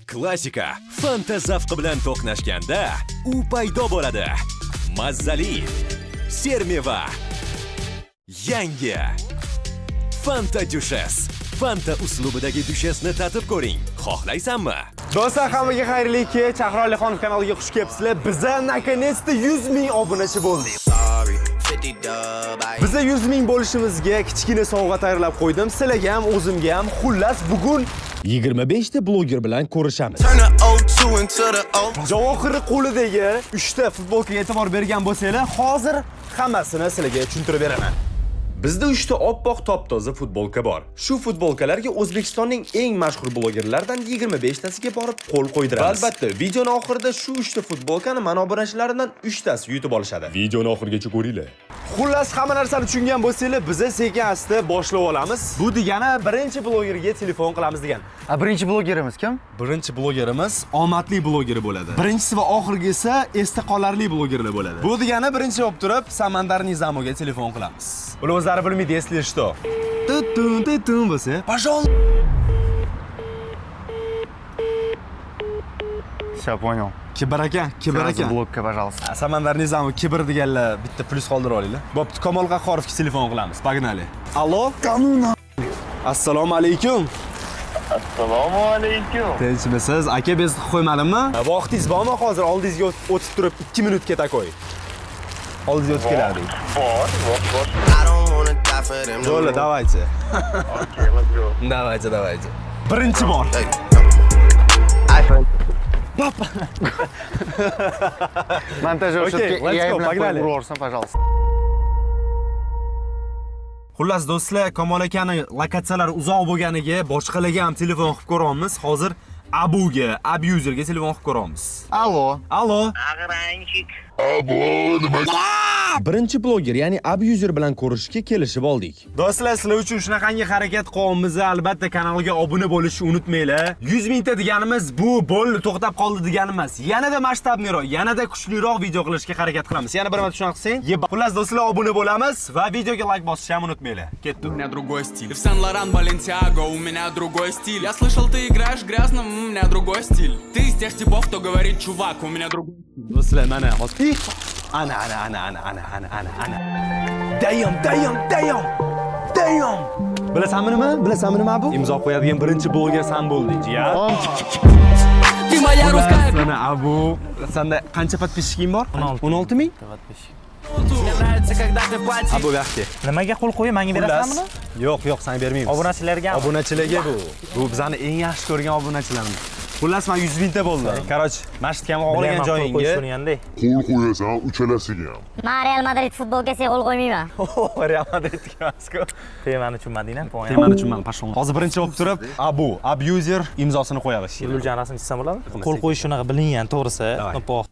Klassika Fanta zavqi bilan to'qnashganda u paydo bo'ladi. Mazzali sermeva. Yangi Fanta Duchess. Fanta uslubidagi Duchessni tatib ko'ring. Xohlaysanmi? Do'stlar, hammaga xayrli kech. Chaqir Alixonov kanaliga xush kelibsizlar. Biza наконец-то 100 ming obunachi bo'ldik. Biza 100 ming bo'lishimizga kichkina sovg'a tayyorlab qo'ydim. Sizlarga ham, o'zimga ham. Xullas, bugun 25 ta bloger bilan ko'rishamiz. Javohir qo'lidagi 3 ta futbolkaga e'tibor bergan bo'lsanglar, hozir hammasini sizlarga tushuntirib beraman. Bizda 3 ta oppoq top-toza futbolka bor. Shu futbolkalarga O'zbekistonning eng mashhur blogerlaridan 25 tasiga borib qo'l qo'ydiramiz. Albatta, videoning oxirida shu 3 ta futbolkani mana obunachilaridan 3 tasi yutib olishadi. Videoni oxirigacha ko'ringlar. Xullas, hamma narsani tushungan bo'lsanglar, biz sekin-asta boshlab olamiz. Bu degani birinchi blogerga telefon qilamiz degan. Birinchi blogerimiz kim? Birinchi blogerimiz omadli bloger bo'ladi. Birinchisi va oxirgisi esda qolarli blogerlar bo'ladi. Bu degani birinchi bo'lib turib Samandar Nizamovga telefon qilamiz. Ular o'zlari bilmaydi, если что. Tun bo'lsa, пожалуйста. Всё, понял. Kibr aka. Блокка, пожалуйста. Samandar Nizamov kibr deganlar bitta plus qoldirib olinglar. Bo'pti, Kamol Qahhorovga telefon qilamiz. Pagnali. Allo? Qanuna. Assalomu alaykum. Assalomu alaykum. Tinchmisiz? Aka biz qo'ymadimmi? Vaqtingiz bormi hozir? Oldingizga o'tib turib 2 minutga takoy. Oldingizga o'tib kelardik. Bor. Jo'la, давайте. Okay, let's go. Давайте. Birinchi bor. Papa. Montajyor Okay, let's go, pogнали. urorsan, пожалуйста. Xullas do'stlar, Kamol akani lokatsiyalari uzoq bo'lganiga boshqalarga ham telefon qilib ko'ramiz. Hozir Abuga, abuzerga telefon qilib ko'ramiz. Allo. Ag'ranchik. Birinchi bloger, ya'ni abuzer bilan ko'rishga kelishib oldik. Do'stlar, sizlar uchun shunaqangi harakat qilyapmiz. Albatta kanalga obuna bo'lishni unutmanglar. 100 mingta deganimiz bu bo'ldi, to'xtab qoldi degani emas. Yanada masshtabliroq, yanada kuchliroq video qilishga harakat qilamiz. Yana bir marta shunaqa qilsang, xullas do'stlar, obuna bo'lamiz va videoga like bosishni ham unutmanglar. Ketdik. У меня другой стиль. В Сен-Лоран, Баленсиаго, у меня другой стиль. Я слышал, ты играешь грязным, у меня другой стиль. Ты из тех типов, кто говорит, чувак, у меня другой стиль. Do'stlar, mana hozir ana. Damn. Bilasanmi nima bu? Imzo qo'yadigan birinchi bloger sen bo'lding, jiya. Ты моя русская. Mana Abu, senda qancha podpисчигing bor? 16 ming? Мне нравится, когда ты в платье. Abu yaxshi. Nimaga qo'l qo'yib, menga berasanmi? Yo'q, sen bermaymiz. Obunachilarga. Obunachilarga bu. Bu bizani eng yaxshi ko'rgan obunachilarimiz. Xullas, men 100 mingta bo'ldi. Qaroch, masjidga ham xohlagan joyingga qo'l qo'yishganda. Qo'l qo'yasan uchalasiga ham. Men Real Madrid futbolkasiga qo'l qo'ymayman. Real Madridga emas-ku. Temani tushunmadingmi? Temani tushunmadim, pashon. Hozir birinchi bo'lib turib, abuzer imzosini qo'yamiz. Guljan rasmini chizsam bo'ladimi? Qo'l qo'yish shunaqa bilingan, to'g'risi. Nopoq.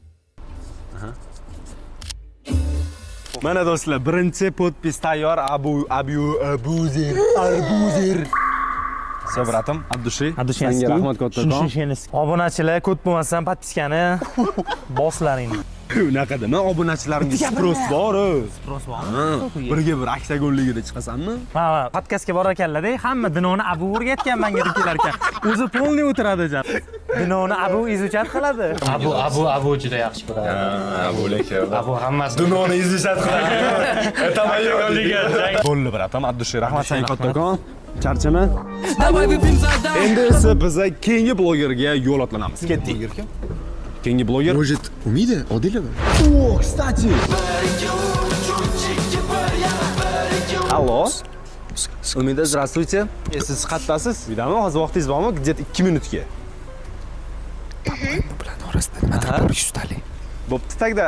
Mana do'stlar, birinchi podpis tayyor. Abuzer. Все, братом, Abdushi. Senga rahmat kattakon. Obunachilar ko'p bo'lmasam, podpiskani boslaring. Unaqa dema, obunachilarimga spros bor. Spros bormi? Birga bir oktagonligida chiqasanmi? Ha, podkastga borar ekanlar-da, hamma Dinoni Abu o'rgatgan menga deb kelar ekan. O'zi polni o'tiradi jan. Dinoni Abu izuchat qiladi. Abu juda yaxshi ko'radi. Abu leka. Abu hammasi. Dinoni izuchat qiladi. Bo'ldi, bratam, Abdushi, rahmat senga kattakon. Charchama. Давай выпьем за дам. Endi esa biz keyingi blogerga yo'l otlanamiz. Ketdik. Keyingi bloger. Может, Umida, Odilova? О, кстати. Allo. Umida, здравствуйте. Siz qayerdasiz? Uydami? Hozir vaqtingiz bormi? Где-то 2 minutga. Bilan orasida nimadir bor, ustalik. Bo'pti, tagda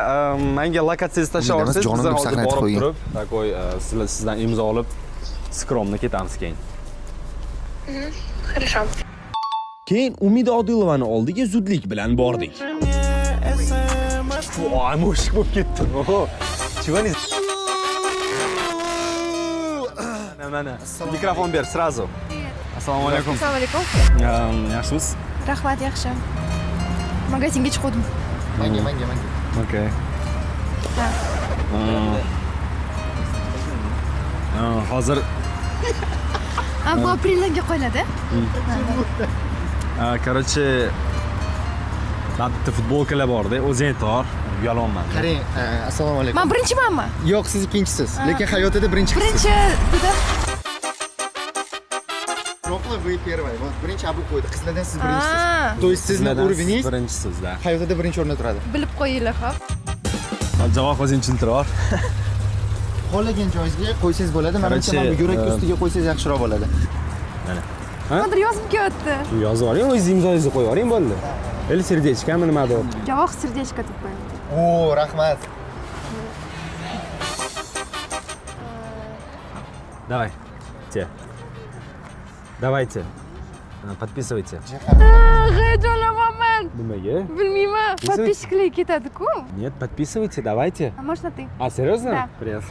menga lokatsiyangizni tashlab olsangiz, biz hozir borib turib, takoy sizdan imzo olib, skromni ketamiz keyin. Хорошо. Keyin Umida Odilovani oldiga zudlik bilan bordik. Voy, mushuk bo'lib ketdim. Chivaniz. Mana, mikrofon ber, сразу. Assalomu alaykum. Assalomu alaykum. Yaxshimisiz? Rahmat, yaxshi. Magazinga chiqdim. Manga. Okay. Hozir Bu aprelga qo'yiladi. Короче, Mana bitta futbolkalar bor-da, o'zing tor, uyalolman. Qarang, assalomu alaykum. Men birinchimanmi? Yo'q, siz ikkinchisiz. Lekin hayotida birinchi qizsiz. Birinchi dedim. Ровно вы первый. Вот birinchi Abu qo'ydi. Qizlardan siz А, birinchisiz. То есть sizning уровеньingiz birinchisizda. hayotida birinchi o'rinda turadi. Bilib qo'yinglar, xo'p. Javob o'zing tushuntirib ol. Xohlagan joyingizga qo'ysangiz bo'ladi. Menimcha Короче, mana yurak ustiga qo'ysangiz yaxshiroq bo'ladi. Hozir yozib ketdi. Yozib oling, o'zingiz imzoingizni qo'yib oling bo'ldi. Или сердечками nimadir. Javob serдечко deb qo'ying. O, rahmat. Давайте. Давайте. Подписывайте. Hayajonlanaman. Nimaga? Bilmayman. Подписчикlar ketadi-ku. Нет, подписывайте, давайте. А можно ты? А, серьезно? Да. Привет.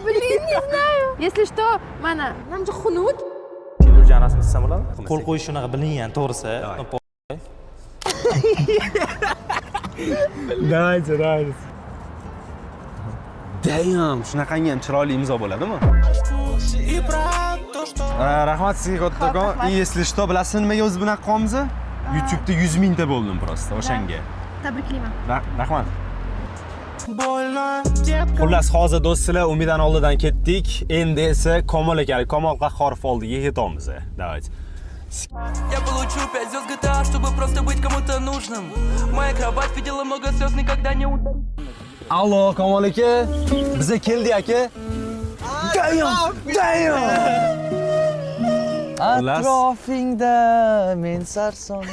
Блин, не знаю. Если что, mana, нам же хунут. Televizyon rasmi chizsam bo'ladi? Qo'l qo'yish shunaqa bilingan, to'g'risi. Давайте. Damn, shunaqangi ham chiroyli imzo bo'ladimi? Rahmat sizga kattakon. И если что, bilasizmi nimaga o'zi bunaqa qolamiz? YouTube'da 100 mingta bo'ldim просто o'shanga. Tabriklayman. Rahmat. Xullas, hozir do'stlar, Umidan oldidan ketdik. Endi esa Komol akalik, Komol Qahhorov oldiga yetamiz. Давайте. Я получу 5 звезд GTA, чтобы просто быть кому-то нужным. Моя кровать видела много слез, никогда не удалась. Allo, Komol aka. Biza keldik aka. Damn. Atrofingda men sarson,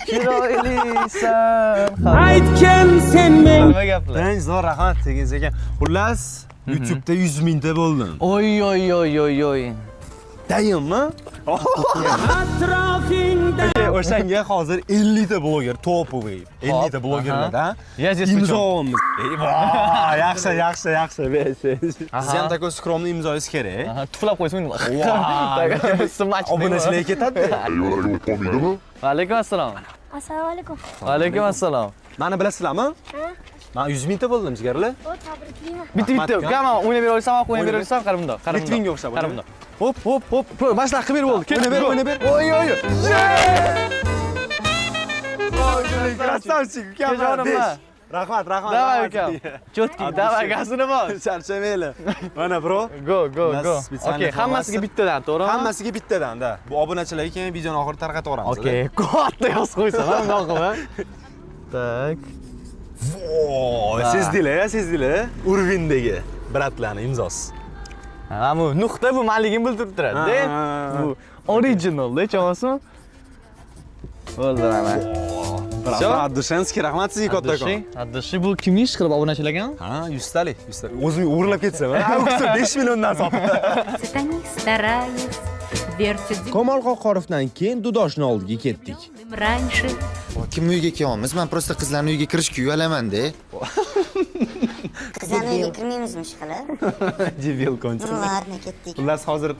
chiroylisan. Aytgan sen men. Nima gaplar? Dang, zo'r rahmat degan ekan. Xullas, YouTube'da 100 mingta bo'ldim. Oy. Dayimmi? Atrofingda. O'shanga hozir 50 ta bloger, topoviy. 50 ta blogerlarda imzomiz. Yaxshi. Siz ham tako skromli imzoyingiz kerak. Tuflab qo'ysin. Obunachilar ketadi. Yo'llarga o'tib qolmaydimi? Alaykum assalom. Assalomu alaykum. Alaykum assalom. Mani bilasizlarmi? Men 100 mingta bo'ldim, jigarlar. O, tabriklayman. Bitta. Gama o'ynab bera olsam, o'ynab bera olsam, qarab bundoq. Litvinga o'xshab. Qarab bundoq. Hop. Boshla qilib berib bo'ldi. O'yna ber. Oy. Krasavchik, Kejonim. Rahmat. Давай, ukam. Cho'tki, давай, gazini bos. Charchamaylar. Mana bro. Go. Spesialniy Okay, hammasiga bittadan, to'g'rimi? Hammasiga bittadan-da. Bu obunachilarga keyin videoni oxirida tarqataveramiz. Okay, katta yozib qo'ysa, mana bundoq qilib. Tak. Voy, sezdinglar? Urvindagi bratlarning imzosi. Ha, bu nuqta bu manligini bildirib turadi-da. Bu original-da, chamasmi? Bo'ldi, mana. Rahmat, Dushanskiy, rahmat sizga kattakon. Addishi bu kimning ish qilib obunachilagan? Ha, 100 talik. O'zim o'g'irlab ketsam, ha, 5 milliondan sotib. Стараясь, вертит Komol Qohhorovdan keyin Dudoshning oldiga ketdik. раньше. Kimni uyiga kelyapmiz? Men prosta qizlarning uyiga kirishga uyalaman-da. Qizlarni uyga kirmaymizmi ishqilib? Debil konchi. Ладно, ketdik. Xullas hozir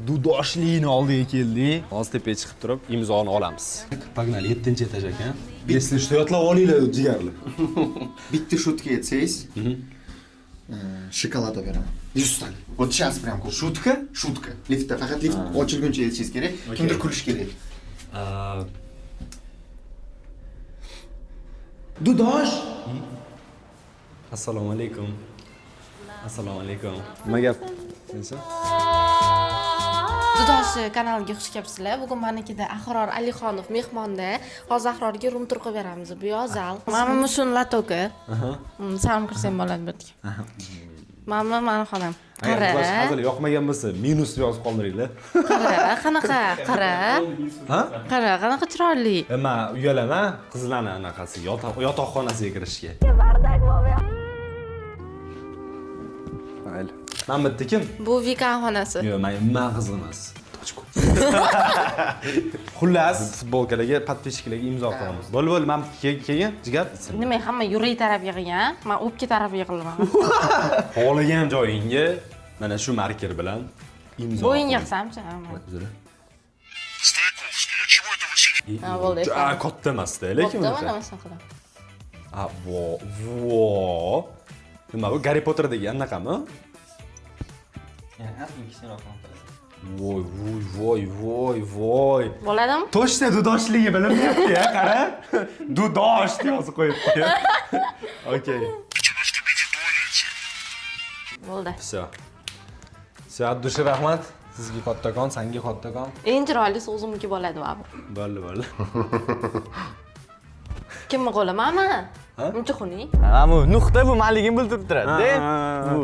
Dudoshlikning oldiga keldik. Hozir tepaga chiqib turib imzoni olamiz. Pogнали, 7-etaj ekan. Если что, yotlab olinglar, jigarlar. Bitta shutka yetsangiz, shokolad olib beraman. 100 talik. Вот сейчас прям Shutka? Shutka. Liftda faqat lift ochilguncha yetishingiz kerak. Kimdir kulish kerak. Dudosh. Assalomu alaykum. Nima gap? Dudoshi kanaliga xush kelibsizlar. Bugun menikida Ahror Alixonov mehmonda. Hozir Ahrorga rum tur qilib beramiz. Bu yozal. Mana mushun latoka. Salom kirsam bo'ladi bu yerga. Mana meni xonam. Qara. Hozir yoqmagan bo'lsa, minus yozib qoldiringlar. Qanaqa? Ha? Qanaqa chiroyli. Men uyalaman qizlarning anaqasi yotoqxonasiga kirishga. Mayli. Men bitta kim? Bu Vikan xonasi. Yo'q, men qiz emas. Xullas, futbolkalarga, podpисчикларga imzo qo'yamiz. Bo'ldi, men keyin jigar. Nima, hamma yurak taraf yig'gan, men o'pka taraf yig'ilaman. Xohlagan joyingga mana shu marker bilan imzo. Bo'yinga qilsamchi? Ha, bo'ldi. Katta emas-da, lekin Katta mana masalan qilib. Vo. Nima bu Harry Potterdagi anaqami? Yani asli kichikroq qilib. voy. Bo'ladimi? Toshda dudoshligi bilinmayapti-ya, qara. Dudosh yozib qo'yibdi. Okey. Bo'ldi. Все, Abdushi rahmat. Sizga kattakon, senga kattakon. Eng chiroyli o'zimniki bo'ladi bu. Bo'ldi. Kimni qo'li? Mama. Uncha xuni? Bu nuqta bu manligim bildirib turadi. Bu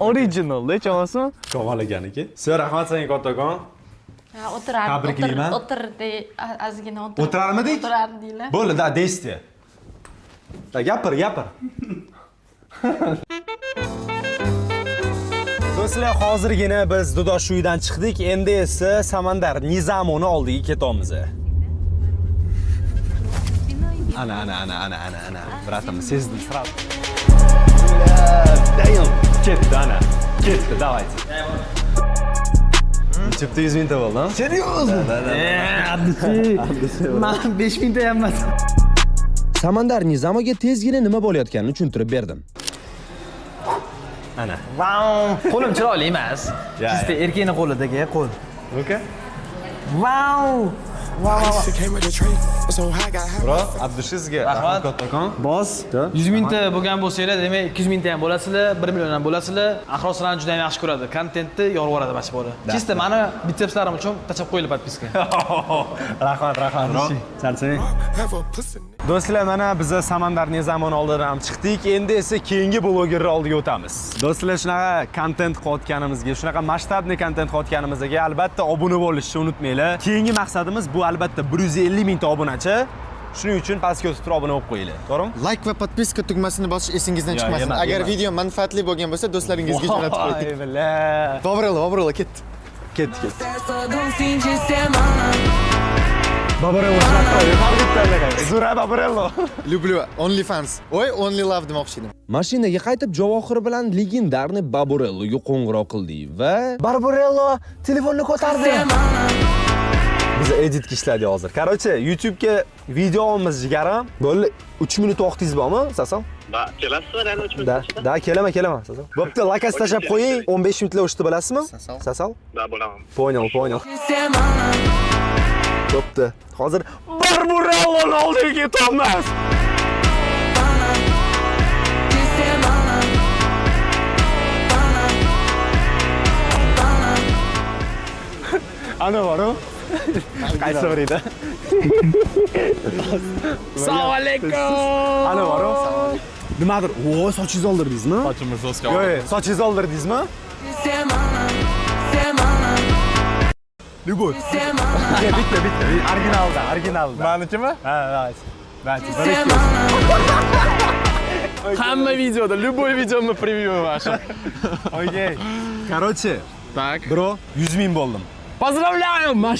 original-da, chog'asimi? Kovalaganiki. Все, rahmat senga kattakon. Ha, o'tirardi. Tabriklayman. O'tirdi, ozgina o'tirdi. O'tirarmidik? O'tirardinglar. Bo'ldi, da, deysiz. Da, gapir. Do'stlar, hozirgina biz Dudosh uydan chiqdik. Endi esa Samandar Nizamovni oldiga ketamiz. Ana. Bratim, sezdim, sразу. Dayan. Ketdi, ana. Ketdi, давайте. Chipta 100 mingta bo'ldi, ha? Seriozmi? Men 5 mingta ham emas. Samandar Nizamovga tezgina nima bo'layotganini tushuntirib berdim. Ana. Vau! Qo'lim chiroyli emas. Sizda erkakning qo'lidagi qo'l. Okay. Vau! Bro, Abdushizga rahmat kattakon. Boss, 100 mingta bo'lgan bo'lsanglar, demak 200 mingta ham bo'lasizlar, 1 million ham bo'lasizlar. Ahro sizlarni juda ham yaxshi ko'radi. Kontentni yorib mana bola. Chista meni bitsepslarim uchun tashab qo'yilib podpiska. Rahmat, bro. Charchang. Do'stlar, mana biz Samandar Nizamovni oldidan ham chiqdik. Endi esa keyingi blogerlar oldiga o'tamiz. Do'stlar, shunaqa kontent qilayotganimizga, shunaqa masshtabli kontent qilayotganimizga albatta obuna bo'lishni unutmanglar. Keyingi maqsadimiz bu albatta 150 mingta obunachi. Shuning uchun pastga o'tib turib obuna bo'lib qo'yinglar. To'g'rimi? Like va podpiska tugmasini bosish esingizdan chiqmasin. Agar video manfaatli bo'lgan bo'lsa, do'stlaringizga jo'natib qo'ying. Babrelo, ketdi. Babrello Zura Babrello. Люблю OnlyFans. Only love demoqchi edim. Mashinaga qaytib Javohir bilan legendarniy Babrelloga qo'ng'iroq qildik va Babrello telefonni ko'tardi. Biz editga ishladik hozir. Короче, YouTube'ga videomiz jigarim. Bo'ldi 3 minut vaqtingiz bormi, Sasal? Da, kelasizmi? Yana 3 minut. Da, kelaman, Sasal. Bo'pti, lakas tashlab qo'ying. 15 minutlar o'shda bilasizmi? Sasal? Da, bo'laman. Po'nyol. Bo'pti. Hozir Babrelloni oldiga ketamiz. Ana boru. Qaysi bir edi? Assalomu alaykum. Ana boru. Nimadir? O, sochingizni oldirdingizmi? Sochimiz o'sga. Yo'q, sochingizni oldirdingizmi? Любовь. Bitta. Originalda. Menikimi? Ha. Hamma videoda, любой videomni preview vashi. Okey. Короче, Tak. bro, 100 ming bo'ldim. Поздравляю! Mana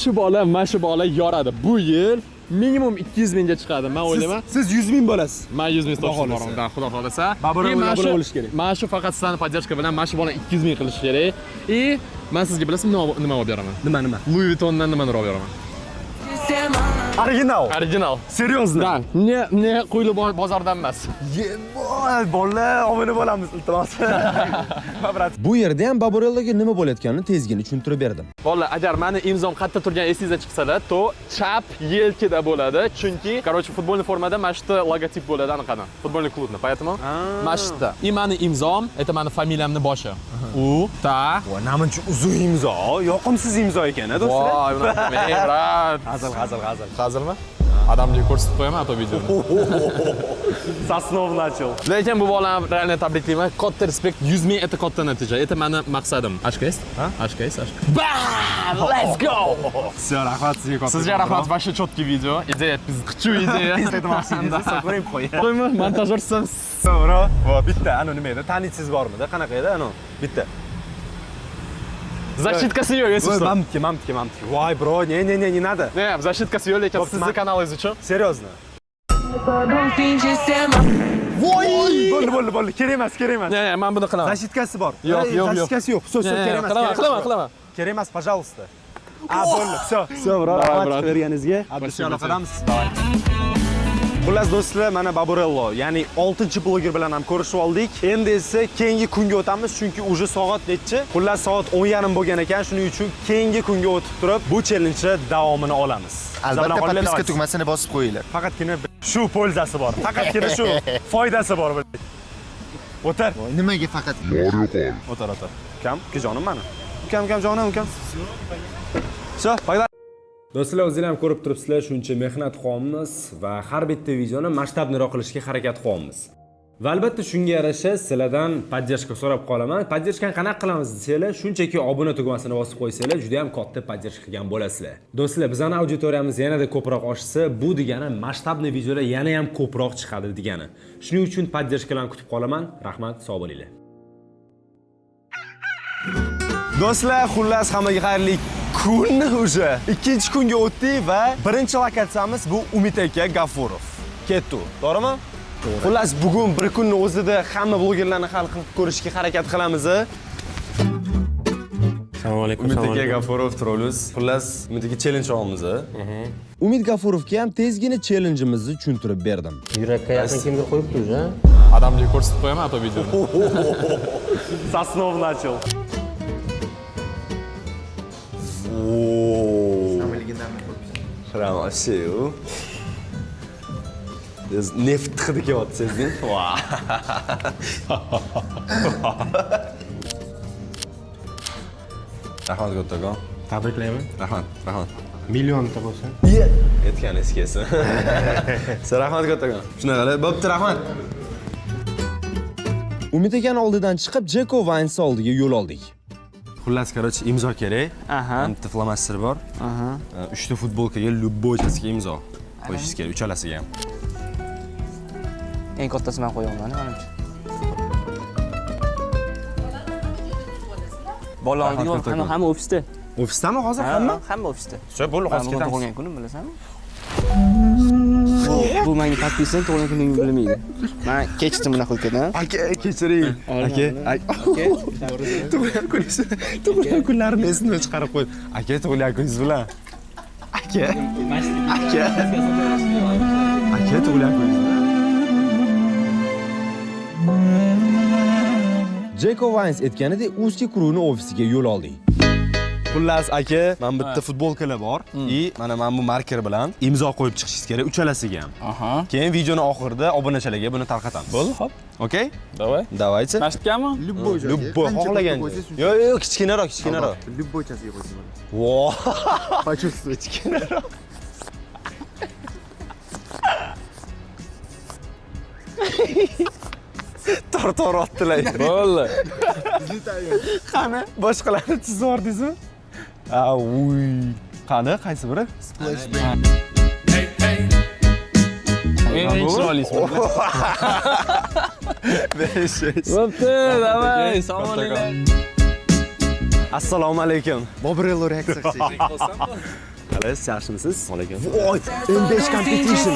shu bola yoradi. Bu yil minimum 200 mingga chiqadi. Men o'ylayman. Siz 100 ming bo'lasiz. Men 100 ming topshirib boraman, xudo xolasa. Babrello bo'lish kerak. Mana shu faqat sizlarning podдержка bilan mana shu bolani 200 ming qilish kerak. И men sizga bilasizmi nima olib beraman? Nima? Louis Vuittondan nimani olib beraman? Original. Серьезно? Da, ne qo'yli bozordan emas. Bolalar, obuna bo'lamiz, iltimos. Bu yerda ham Babrelloga nima bo'layotganini tezgina tushuntirib berdim. Vallahi agar meni imzom qayerda turgan esingizdan chiqsalar, to chap yelkada bo'ladi. Chunki, короче, futbolni formada mana shu logotip bo'ladi anaqadan. Futbolni klubni, поэтому mana shu. И meni imzom, это meni familiyamning boshi. U ta. Voy, namuncha uzun imzo, yoqimsiz imzo ekan, do'stlar. Voy, brat. Hazilmi? Adamga ko'rsatib qo'yaman to videoni. Sosnov начал. Lekin bu bolani realno tabriklayman. Katta respekt. 100 ming это katta natija. Это meni maqsadim. Ashka есть? Ashka. Bam! Let's go! Все, rahmat sizga katta. Sizga rahmat. Vashi cho'tki video. Ideya biz qichu ideya. Aytmoqchingiz, so'rayim qo'ying. Qo'yma, montajyorsan. Bro, bitta, ana nima edi? Taniysiz bormi-da? Qanaqa edi? Ana, bitta. Zashitkasi yo'q, если что. Мамтки. Voy, bro, не надо. Ne, zashitkasi yo'q, lekin sizni kanalingiz uchun. Серьезно. Voy! Bo'ldi. Kerak emas. Ne, men buni qilaman. Zashitkasi bor. Yo'q. Zashitkasi yo'q. So'z kerak emas. Qilaman. Kerak emas, пожалуйста. Bo'ldi. Все, bro. Rahmat berganingizga. Abdushi aloqadamiz. Xullas do'stlar, mana Baburello, ya'ni 6-bloger bilan ham ko'rishib oldik. Endi esa keyingi kunga o'tamiz, chunki uje soat nechi? Xullas soat 10:30 bo'lgan ekan, shuning uchun keyingi kunga o'tib turib, bu challenge davomini olamiz. Albatta podpiska tugmasini bosib qo'yinglar. Faqatgina shu foydasi bor. Faqatgina shu foydasi bor. O'tar. Nimaga faqat? Mario qol. O'tar. Ukam, ukajonim mani. Ukam jonim, ukam. So, foyda. Do'stlar, o'zingizlar ham ko'rib turibsizlar, shuncha mehnat qilyapmiz va har bitta videoni masshtabniroq qilishga harakat qilyapmiz. Va albatta shunga yarasha sizlardan podдержка so'rab qolaman. Podдержкani qanaqa qilamiz desanglar, shunchaki obuna tugmasini bosib qo'ysanglar, juda ham katta podдержка qilgan bo'lasizlar. Do'stlar, bizning auditoriyamiz yanada ko'proq oshsa, bu degani masshtabli videolar yana ham ko'proq chiqadi degani. Shuning uchun podдержкаlarni kutib qolaman. Rahmat, sog' bo'linglar. Do'stlar, xullas hammaga xayrli kun уже. Ikkinchi kunga o'tdik va birinchi lokatsiyamiz bu Umid aka G'afurov. Ketdi, to'g'rimi? Xullas, bugun bir kunni o'zida hamma blogerlarni hal qilib ko'rishga harakat qilamiz. Assalomu alaykum. Umid aka G'afurov Trolus. Xullas, Umid aka challenge olamiz. Umid G'afurovga ham tezgina challengeimizni tushuntirib berdim. Yurakka yaqin kimdir qo'yibdi-ku, ha? Odamga ko'rsatib qo'yaman bu videoni. Sosnov начал. Прямо вообще. Neft hidi kelyapti, sezding? Rahmat kattagon. Tabriklayman. Rahmat. Millionta bo'lsa. Aytgan eskisi. Rahmat kattagon. Shunaqa, bo'pti, rahmat. Umid akani oldidan chiqib, Jeko Vines oldiga yo'l oldik. Xullas, короче, imzo kerak. Bitta flomaster bor. 3 ta futbolkaga любойchasiga imzo qo'yishingiz kerak, uchalasiga ham. Eng kattasini men qo'yaman, menimcha. Bolalarning hamma ofisda. Ofisdami hozir hamma? Hamma ofisda. Shu bo'ldi, hozir ketamiz. Tug'ilgan kunim bilasanmi? Bu menga podpisan tug'ilgan kuningni bilmaydi. Men kechdim bunaqa qilgan. Aka, kechiring. Aka. Tug'ilgan kunlarini esimdan chiqarib qo'y. Aka, tug'ilgan kuningiz bilan. Aka, tug'ilgan kuningiz bilan. Jeko Vines aytganidek, Узкий Крuvni ofisiga yo'l oldik. Xullas, aka, men bitta futbolkalar bor. Mana men bu marker bilan imzo qo'yib chiqishingiz kerak uchalasiga ham. Keyin videoni oxirida obunachilarga buni tarqatamiz. Bo'ldi, xo'p. Okay? Давай. Давайте. Mashtgami? Любой xohlagan. Yo'q, kichkinaroq. Любойchasiga qo'ysa bo'ladi. Vo. Почувствуйте. Kichkinaroq. Tor otdilar. Bo'ldi. Qani, boshqalarni chizib yordingizmi? Uy. Qani, qaysi biri? Eng chiroylisi. Bo'pti, davay. Assalomu alaykum. Assalomu alaykum. Baburello reaksiya qilsak. Qalay, yaxshimisiz? Alaykum. Voy, M5 competition.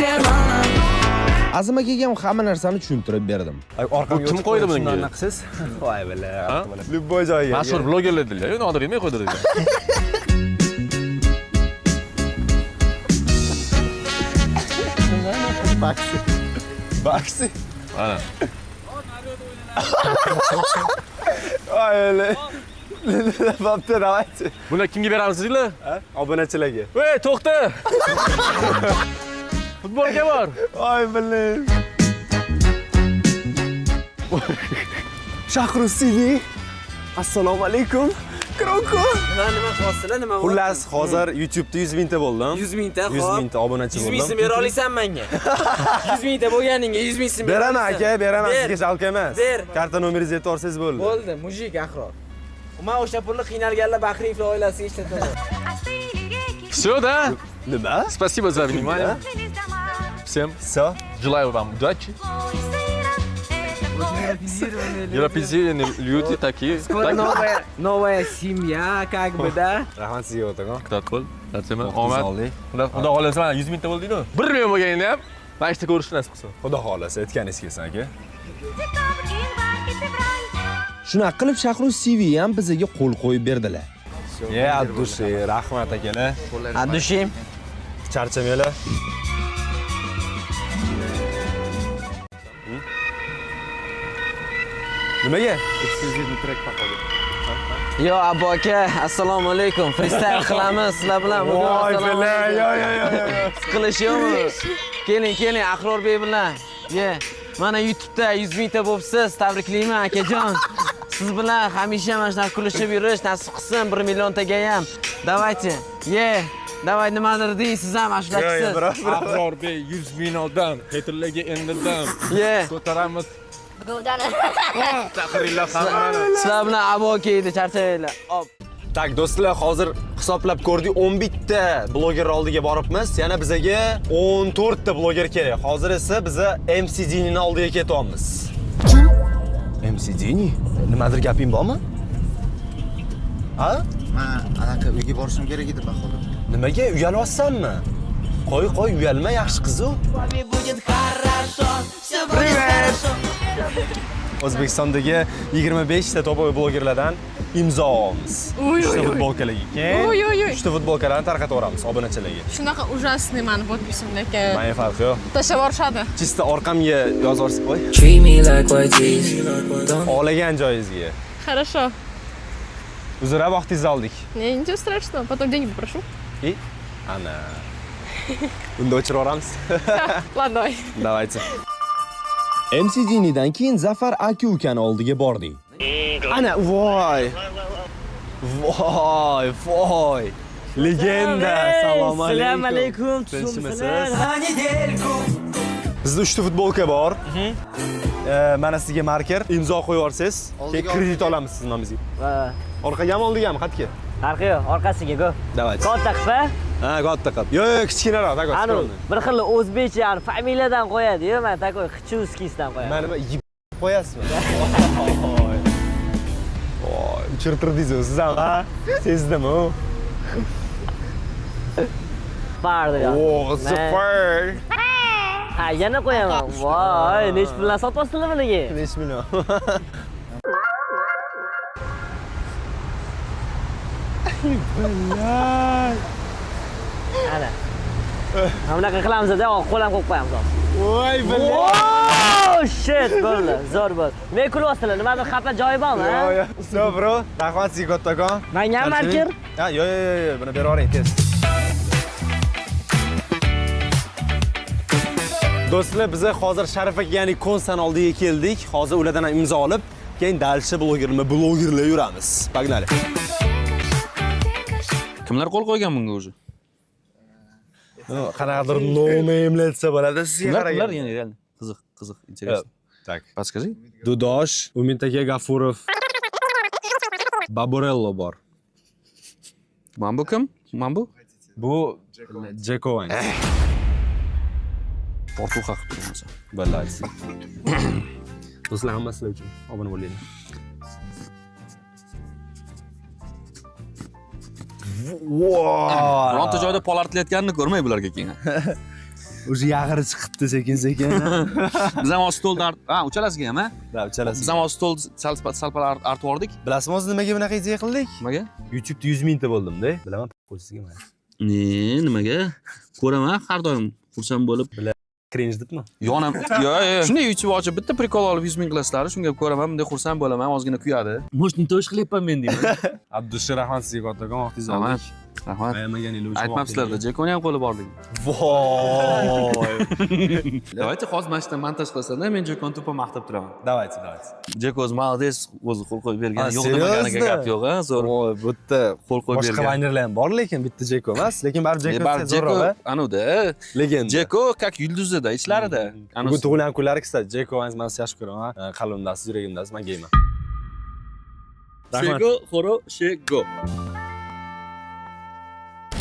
Azim akaga ham hamma narsani tushuntirib berdim. Orqamga kim qo'ydi bunga? Naqsiz? Voy bala. Любой joyga. Mashhur blogerlar dedilar. Nodir yemay qo'ydi dedilar. Baxsi. Ana. Voy. Bo'pti, давайте. Buni kimga beramiz sizlar? Obunachilarga. Voy, to'xta. Futbolga bor. Voy bilim. Shahrus TV. Assalomu alaykum. Kroko. Nima qilyapsizlar, nima bo'ldi? Xullas, hozir YouTube'da 100 mingta bo'ldim. 100 mingta, 100 mingta obunachi 100 bo'ldim. ming so'm bera olasan menga. 100 mingta bo'lganingga 100 ming so'm Beraman aka, beraman, Ber. sizga jalq emas. Ber. Karta nomeringizni aytib olsangiz bo'ldi. Bo'ldi, mujik ahror. Men o'sha pulni qiynalganlar Bahriyevlar oilasiga ishlataman. Всё, да? Nima? Спасибо за внимание. Всем So, желаю вам удачи. Европезированные люди такие. Новая семья, как бы, да? rahmat sizga o'tagan. Qutqol. Ratseman. Omad. Xudo xolasa mana 100 mingta bo'ldi-ku. 1 million bo'lganingda ham Mashta ko'rishni nasib qilsin. Xudo xolasa aytganingiz kelsin aka. Shunaqa qilib Shahrus TV ham bizga qo'l qo'yib berdilar. Addushi, rahmat akalar. Addushim. Charchamanglar. Nimaga? Eksklyuzivniy trek taqoldi. Yo, Abu aka, assalomu alaykum. Freestyle qilamiz sizlar bilan. Voy, bela, yo. Qilish yo'qmi? Keling, Ahror bey bilan. Mana YouTube'da 100 mingta bo'libsiz. Tabriklayman akajon. Siz bilan hamisha mana shunaqa kulishib yurish nasib qilsin 1 milliontaga ham. Davaychi. Davay nimadir deysiz ham ashulachisiz. Ahror bey 100 ming odam, Petrlarga endidan. Ko'taramiz. Taqdirlar hammani. Sizlar bilan Abu aka edi, charchamanglar. Hop. Tak, do'stlar, hozir hisoblab ko'rdik, 11 ta bloger oldiga boribmiz. Yana bizaga 14 ta bloger kerak. Hozir esa biza MCD'ning oldiga ketyapmiz. MCD'ni? Nimadir gaping bormi? Ha? Men anaqa uyga borishim kerak edi bahodir. Nimaga uyalyapsanmi? Qo'y, uyalma, yaxshi qiz-ku. O'zbekistondagi 25 ta topoy blogerlardan imzo olamiz. Uchta futbolkalarga. Keyin 3 ta futbolkalarni tarqatib yuboramiz obunachilarga. Shunaqa ужасный mani podpisim lekin Menga farqi yo'q. tashlab yuborishadi. Chista orqamga yozib yuborsiz qo'y. Olagan joyingizga. Хорошо. Uzr, vaqtingizni oldik. Nичего страшного, потом деньги попрошу. Ana. Unda o'chirib yuboramiz. Ладно, давай. Давайте. MCD'dan keyin Zafar aka ukani oldiga bordik. Ana, voy. Legenda. Assalomu alaykum. Assalomu alaykum. Bizda 3 ta futbolka bor. Mana sizga marker, imzo qo'yib yuborsangiz, keyin kredit olamiz siz nomingizga. Orqagami, oldigami xatga? Farqi yo'q, orqasiga go. Давайте. Katta qilsa? Ha, katta qilib. Yo'q, kichkinaroq, tak. Anu, bir xil o'zbekcha familiyadan qo'yadi-yu, men takoy Xichuvskiydan qo'yaman. Mana nima qo'yasizmi? Voy, uchirtirdingiz siz ham, ha? Sezdimi? Bardi yo. Super. Ha, yana qo'yaman. Voy, nech puldan sotyapsizlar bularga? 5 million. Bilay. Ana. Bunaqa qilamiz-da, qo'l ham qo'yib qo'yamiz. Voy, bilay. Oh, shit, bo'ldi. Zo'r bo'ldi. Men kulyapsizlar, nimadir xafa joyi bormi? Yo'q. So, bro, rahmat sizga kattakon. Menga ham marker? Ha, yo'q, buni berib yuboring tez. Do'stlar, biz hozir Sharif akaning konsan oldiga keldik. Hozir ulardan ham imzo olib, keyin dalcha blogerlar yuramiz. Pagnali. Kimlar qo'l qo'ygan bunga o'zi? Qanaqadir noname'lar bo'ladi sizga qarang. Kimlar yana real? Qiziq, интересно. Так. Подскажи. Dudosh, Umid aka G'afurov, Baburello bor. Mambu kim? Mambu? Bu Jekovan. Portugal haqida turmasa. Bilasiz. Do'stlar, hammasilar uchun obuna bo'linglar. Voy! Bironta joyda pol artilayotganini ko'rmay bularga keyin. O'zi yag'iri chiqibdi sekin. Biz ham stolda, uchalasiga ham, ha? Da, uchalasiga. Biz ham stol sal-pal artib yubordik. Bilasizmi, o'zi nimaga bunaqa idea qildik? Nimaga? YouTube'da 100 mingta bo'ldim-da. Bilaman, qo'ysizga mana. Nimaga? Ko'raman har doim xursand bo'lib. Cringe debmi? Yonam. Yo'q. Shunday YouTube ochib bitta prikol olib 100 ming qilasizlar, shunga ko'raman, bunday xursand bo'laman, ozgina kuyadi. Mo'shni to'sh qilyapman men deyman. Abdushi, rahmat sizga kattakon, vaqtingizni oldik. Rahmat. Aytmaganingiz uchun. Aytmabsizlar-da, Jekoni ham qo'li borligi. Voy! Давайте hozir mana shundan montaj qilasizlar, men Jekoni tupa maqtab turaman. Давайте. Jek o'zi молодец, o'zi qo'l qo'yib bergan. Yo'q deganiga gap yo'q, ha, zo'r. Voy, bu yerda qo'l qo'yib bergan. Boshqa laynerlar ham bor, lekin bitta Jeko emas, lekin baribir Jeko zo'rroq. Anuda. Legenda. Jeko как yulduzida, ichlarida. Bu tug'ilgan kunlari kistadi. Jeko men sizni yaxshi ko'raman. Qalbimdasiz, yuragimdasiz, men geyman. Shego, xoro, shego.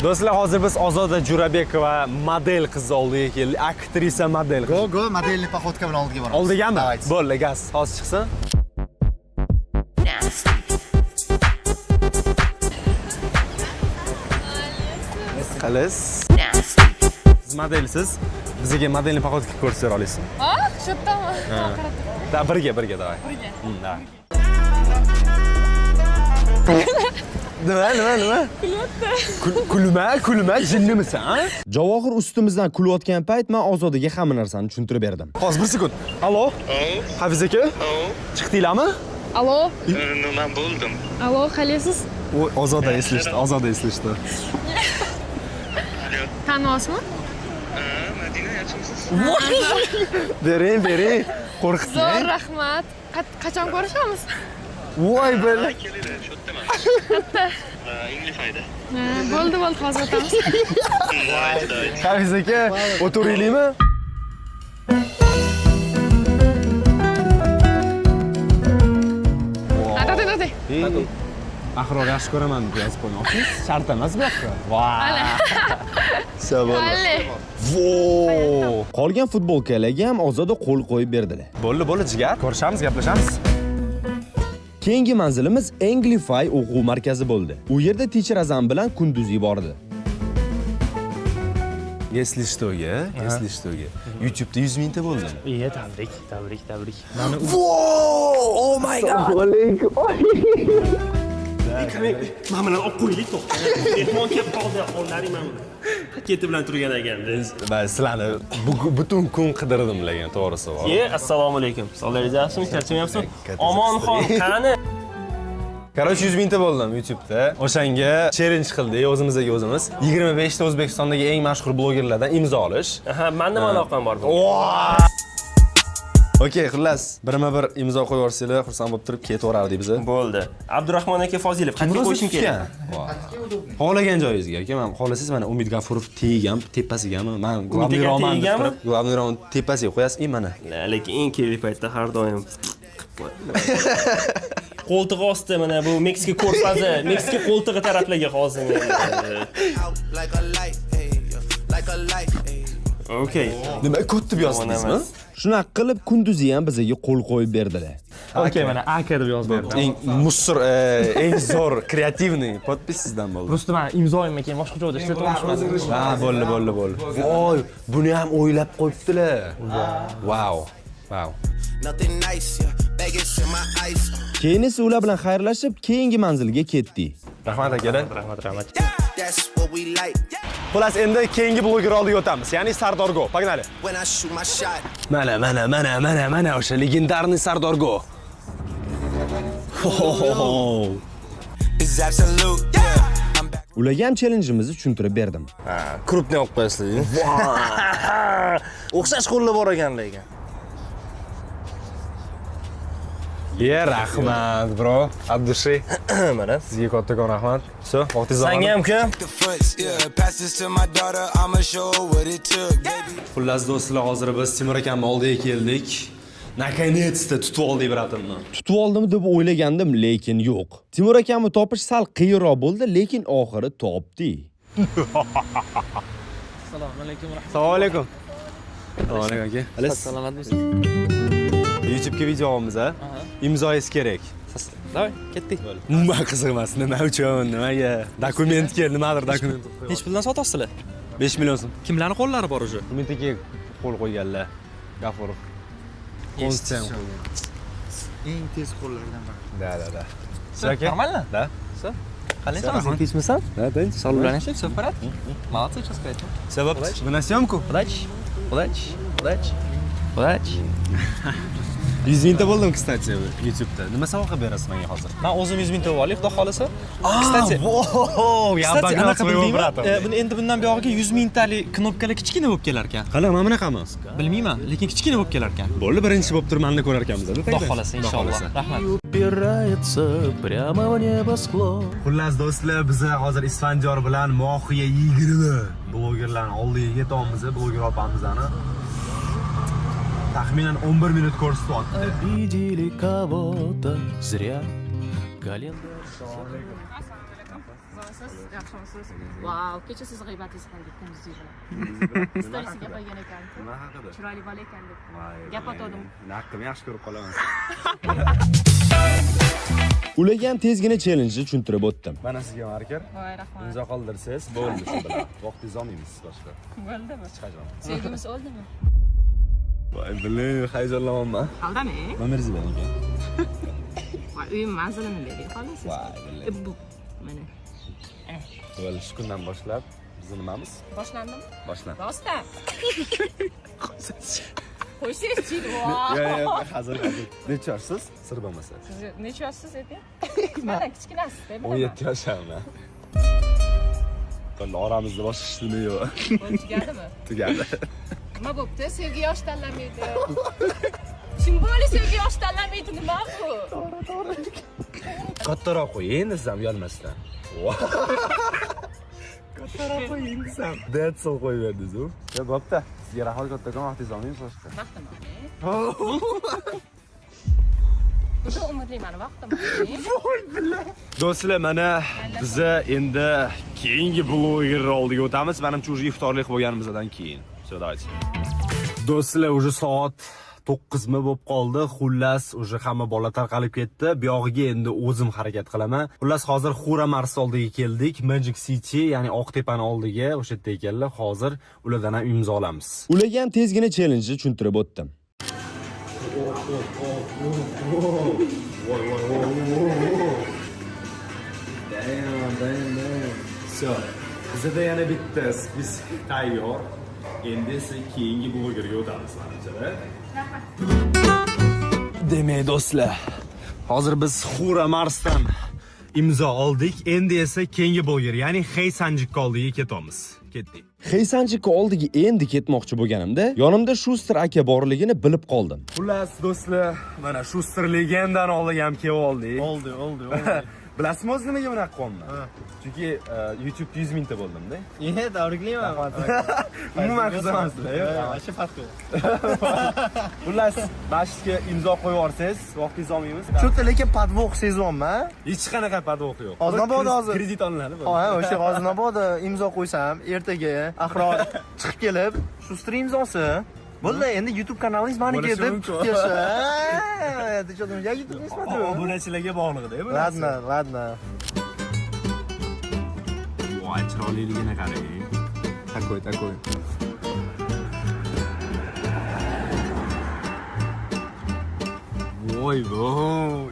Do'stlar, hozir biz Ozoda Jurabekova model qiz oldiga keldik. Aktrisa model. Go, modelniy poxodka bilan oldiga boramiz. Oldigami? Bo'ldi, gaz. Hozir chiqsin. Qalis. Siz modelsiz. Bizga modelniy poxodka ko'rsatib olasizmi? Ha, shu yerdami? Da, birga, davay. Birga. Da. Nima? Kulma, jinnimisan? Javohir ustimizdan kulayotgan payt men Ozodaga hamma narsani tushuntirib berdim. Hozir bir sekund. Allo? Hafiz aka? Chiqdinglarmi? Allo, Men bo'ldim. allo, qalaysiz? Voy, Ozoda eslashdi. Taniyapsizmi? Madina, yaxshimisiz? Bering. Zo'r, Qo'rqitmang. rahmat. Qachon ko'rishamiz? Voy, bela. Kelinglar, shu yerdaman. Inglifayda. Bo'ldi, hozir o'tamiz. Hafiz aka, o'tiringlarmi? To'xtang. Axir yaxshi ko'raman deb yozib qo'ymoqchisiz. Shart emas bu yoqqa. Voy. Qale. Vo! Qolgan futbolkalarga ham Ozoda qo'l qo'yib berdilar. Bo'ldi, jigar. Ko'rishamiz, gaplashamiz. Keyingi manzilimiz Anglify o'quv markazi bo'ldi. U yerda Teacher Azam bilan kunduzi bordi. Если что-ga. YouTube'da 100 mingta bo'ldi. Iya, tabrik. Oh my god. Mana bilan olib qo'ydik to'xta. Mehmon kelib qoldi, qo'llaring mana. Paketi bilan turgan ekanda. Men sizlarni butun kun qidirdim lekin to'g'risi bor. Assalomu alaykum. Sog'lig'ingiz yaxshimi? Charchamayapsizmi? Omonxon qani? Короче, 100 mingta bo'ldim YouTube'da. O'shanga challenge qildik o'zimizga o'zimiz. 25 ta O'zbekistondagi eng mashhur blogerlardan imzo olish. Aha, menda nima aloqam bor bu? Okey, xullas, birma-bir imzo qo'yib yuborsanglar, xursand bo'lib turib ketaverardik biz. Bo'ldi. Abdurahmon aka Fozilov, qatga qo'yishim kerak. Xohlagan joyingizga, aka, men xohlasangiz mana Umid G'afurov tegan tepasigami? Men Global Roman deb turib, Global Roman tepasiga qo'yasiz, mana. Lekin eng kerakli paytda har doim qo'ltig'i osti mana bu Meksika ko'rfazi, Meksika qo'ltig'i taraflarga hozir. Okay. Nima kod deb yozdingizmi? Shunaqa qilib kunduzi ham bizga qo'l qo'yib berdilar. Okay, mana aka deb yozib berdim. Eng musor, eng zo'r kreativniy podpis sizdan bo'ldi. Просто men imzoyim ekan, boshqa joyda ishlatib olishmadim. Ha, bo'ldi. Voy, buni ham o'ylab qo'yibdilar. Wow. Keyin esa ular bilan xayrlashib, keyingi manzilga ketdik. Rahmat akalar. Rahmat. Xullas, endi keyingi bloger oldiga o'tamiz, ya'ni Sardorgo. Pog'nali. Mana o'sha legendarniy Sardorgo. Ularga ham challenge'imizni tushuntirib berdim. Krupni olib qo'yasizlar. O'xshash qo'llar bor ekan lekin. Rahmat, bro. Abdushi. Mana sizga kattakon rahmat. So, vaqtingiz Senga ham ku. Xullas do'stlar, hozir biz Timur akamning oldiga keldik. Наконец-то tutib oldik bratimni. Tutib oldim deb o'ylagandim, lekin yo'q. Timur akamni topish sal qiyinroq bo'ldi, lekin oxiri topdik. Assalomu alaykum. Assalomu alaykum. aka. Salomatmisiz? YouTube'ga video olamiz, ha? Imzoingiz kerak. Davay, ketdik. Nima qiziq emas, nima uchun, nimaga? Dokument kel, nimadir dokument. Hech puldan sotasizlar? 5 million so'm. Kimlarning qo'llari bor o'zi? Umidga qo'l qo'yganlar. G'afurov. Konstitutsiya qo'ygan. Eng tez qo'llardan biri. Da. Sizga Normalno? Da. Qalaysan? Tinchmisan? Da, tinch. Saludlanishib, всё в порядке? Молодцы, что сказать. Sabab, bu na syomku. Удачи. 100 mingta bo'ldim, kstati, YouTube'da. Nima sovg'a berasiz menga hozir? Men o'zim 100 mingta olay, xudo xolasa. Kstati, Kstati, anaqa bildingmi? Buni endi bundan buyog'iga 100 mingtalik knopkalar kichkina bo'lib kelar ekan. Qala, mana bunaqami? Bilmayman, lekin kichkina bo'lib kelar ekan. Bo'ldi, birinchi bo'lib turmanni ko'rar ekanmiz. Xudo xolasa, inshaalloh. Rahmat. Упирается прямо в небосклон. Xullas do'stlar, biz hozir Isfandiyor bilan Mohiya 20 blogerlarning oldiga yetyapmiz, bloger opamizni. Taxminan 11 minut ko'rsatyapti. Обидели кого-то зря. Календарь. Yaxshimisiz? Vau, kecha siz g'iybatingiz qildik kunduzi bilan. Storiesga qo'ygan ekan. Nima haqida? Chiroyli bola ekan deb. Gap otdim. Naqim yaxshi ko'rib qolaman. Ularga ham tezgina challenge tushuntirib o'tdim. Mana sizga marker. Voy, rahmat. Imzo qoldirsangiz, bo'ldi shu bilan. Vaqtingizni olmaymiz boshqa. Bo'ldimi? Hech qachon. Sevgimiz oldimi? Voy, bilay, hayajonlanmayman. Aldamang. Nomeringizni bering aka. Voy, uyim manzilini bering, xohlasiz. Voy, bilay. Bu mana. Bo'ldi, shu kundan boshlab bizni nimamiz? Boshlandimi? Boshlan. Rostdan. Qo'ysiz-chi. Yo'q, hozir. Necha yoshsiz? Sir bo'lmasa. Siz necha yoshsiz ayting? Mana kichkinasiz-da. 17 yoshman. Qo'l oramizda boshqa ish nima yo'q. Tugadimi? Tugadi. Nima bo'pti? Sevgi yosh tanlamaydi. Simboli sevgi yosh tanlamaydi, nima bu? To'g'ri. Kattaroq qo'ying, desam uyalmasdan. Kattaroq qo'ying desam. Detsil qo'yib berdingiz-ku. Ya bo'pti. Sizga rahmat kattakon vaqtingizni olmaymiz boshqa. Vaqtim Juda umidliman, vaqtim. Do'stlar, mana biz endi keyingi bloger oldiga o'tamiz. Menimcha уже iftorlik bo'lganimizdan keyin. So'raychi. Do'stlar, уже soat 9 mi bo'lib qoldi. Xullas, уже hamma bola tarqalib ketdi. Bu yog'iga endi o'zim harakat qilaman. Xullas, hozir Xura Mars oldiga keldik. Magic City, ya'ni Oqtepani oldiga o'sha yerda ekanlar. Hozir ulardan ham imzo olamiz. Ularga ham tezgina challenge tushuntirib o'tdim. Все. Bizda yana bitta spis tayyor. Endi esa keyingi blogerga o'tamiz menimcha. Demak, do'stlar, hozir biz Xura Marsdan imzo oldik. Endi esa keyingi bloger, ya'ni Xeysanjik oldiga ketamiz. Ketdik. Xeysanjik oldiga endi ketmoqchi bo'lganimda, yonimda Shuster aka borligini bilib qoldim. Xullas, do'stlar, mana Shuster legendani oldiga ham kelib oldik. Oldi. Bilasizmi o'zi nimaga bunaqa qildim? Chunki YouTube 100 mingta bo'ldim-da. Tabriklayman. Umuman qizamasizlar. Asha farqi. Xullas, mashqga imzo qo'yib yuborsangiz, vaqtingizni olmaymiz. Cho'ta lekin podvoq sezyapman. Hech qanaqa podvoq yo'q. Oznobodda hozir kredit olinadi. O'sha Oznobodda imzo qo'ysam, ertaga Ahror chiqib kelib, Shuster imzosi. Bo'ldi, endi YouTube kanalingiz meniki deb chiqib kelsa. Ya YouTube nisbati. Obunachilarga bog'liqda, bu. Ladna. Voy, chiroyliligini qarang. Takoy. Voy,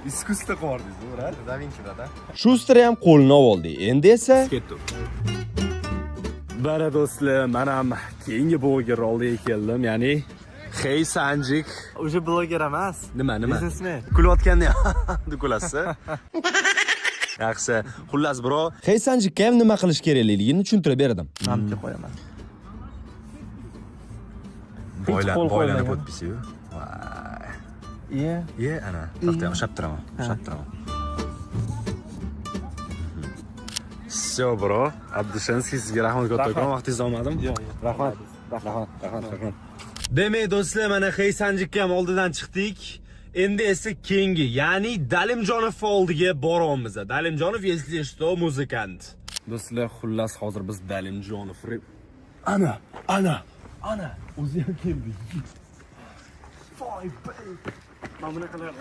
iskusta qordingiz, o'rad. Da Vinci-da. Shuster ham qo'lini oldi. Endi esa ketdik. Bara do'stlar, men ham keyingi bloger oldiga keldim, ya'ni Xeysanjik. O'sha bloger emas. Nima? Biznesmen. Kulayotganda kulasiz. Yaxshi. Xullas, bro, Xeysanjikka ham nima qilish kerakligini tushuntirib berdim. Namga qo'yaman. Boylanib podpisi-yu. Voy. Ana, to'xtang, ushlab turaman. Все, bro. Abdushansky, sizga rahmat kattakon, vaqtingizni olmadim. Rahmat. Demak, do'stlar, mana Xeysanjikka ham oldidan chiqdik. Endi esa keyingi, ya'ni Dalimjonov oldiga boramiz. Dalimjonov, если что, muzikant. Do'stlar, xullas hozir biz Dalimjonov ana o'zi ham keldi. Mana bunaqalar.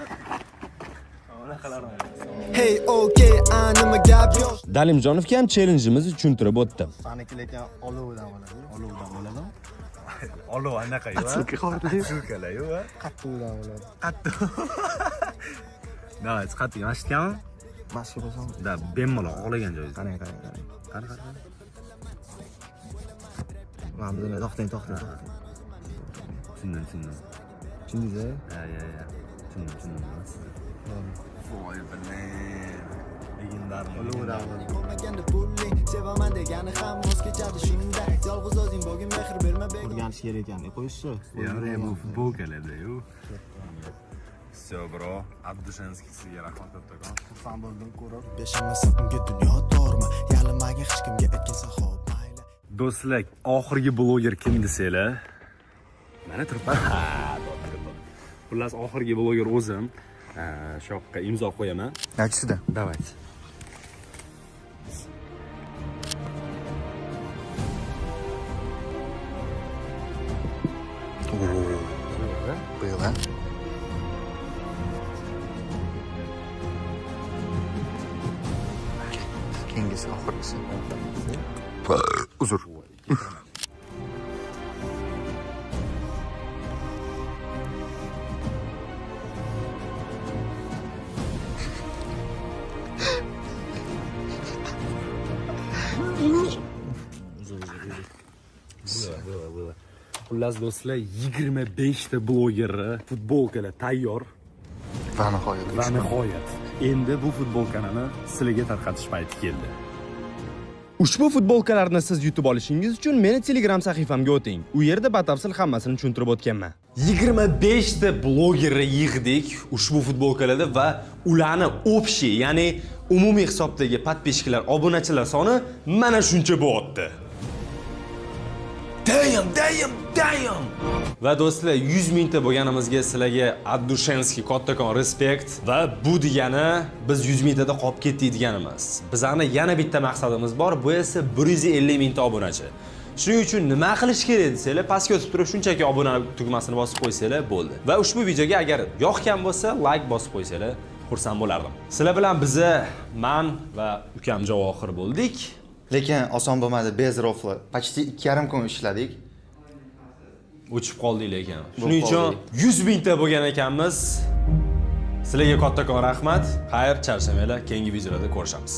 Hey, okay, nima gap yo'q. Dalimjonovga ham challenge'imizni tushuntirib o'tdim. Saniki lekin olovdan bo'ladi. Olov anaqa yo'q. Atsilkalar yo'q. Qattiqdan bo'ladi. Qattiq. Давай, qattiq mashitganmi? Mashq bo'lsam. Da, bemalol xohlagan joyingiz. Qarang. Qani. Mana buni to'xtang. Tushundim. Tushundingiz-a? Ya. Tushundim. Voy, bilan. Legendarniy. Olovdan sevaman degani ham voz kechadi shunda. Yolg'iz o'zing bo'lgin mehr berma bek. O'rganish kerak ekan, qo'yishchi. Bu futbolkalarda-yu. Все, bro. Abdushansky, sizga rahmat kattakon. Xursand bo'ldim ko'rib. Beshamasa unga dunyo torma. Yalimagin hech kimga aytgansa xo'p mayli. Do'stlar, oxirgi bloger kim desanglar? Mana turibman. Xullas, oxirgi bloger o'zim. Shu yoqqa imzo qo'yaman. Yaxshida. Давайте. Было. Kengesi oxirgisi. Uzr. Xullas do'stlar, 25 ta blogerni futbolkalar tayyor. Va nihoyat endi bu futbolkani sizlarga tarqatish payti keldi. Ushbu futbolkalarni siz yutib olishingiz uchun meni Telegram sahifamga o'ting. U yerda batafsil hammasini tushuntirib o'tganman. 25 ta blogerni yig'dik ushbu futbolkalarda va ularni общий, ya'ni umumiy hisobdagi podpishchilar, obunachilar soni mana shuncha bo'lyapti. Damn! Va do'stlar, 100 mingta bo'lganimizga sizlarga Addushenskiy kattakon respekt va bu degani biz 100 mingtada qolib ketdik deganimiz. Bizning yana bitta maqsadimiz bor, bu esa 150 mingta obunachi. Shuning uchun nima qilish kerak desanglar, pastga o'tib turib shunchaki obuna tugmasini bosib qo'ysanglar bo'ldi. Va ushbu videoga agar yoqgan bo'lsa, like bosib qo'ysanglar, xursand bo'lardim. Sizlar bilan biza men va ukam Javohir bo'ldik. Lekin oson bo'lmadi, bezrofli. Почти 2,5 kun ishladik. O'chib qoldik lekin. Shuning uchun 100 mingta bo'lgan ekanmiz. Sizlarga kattakon rahmat. Xayr, charchamanglar. Keyingi videolarda ko'rishamiz.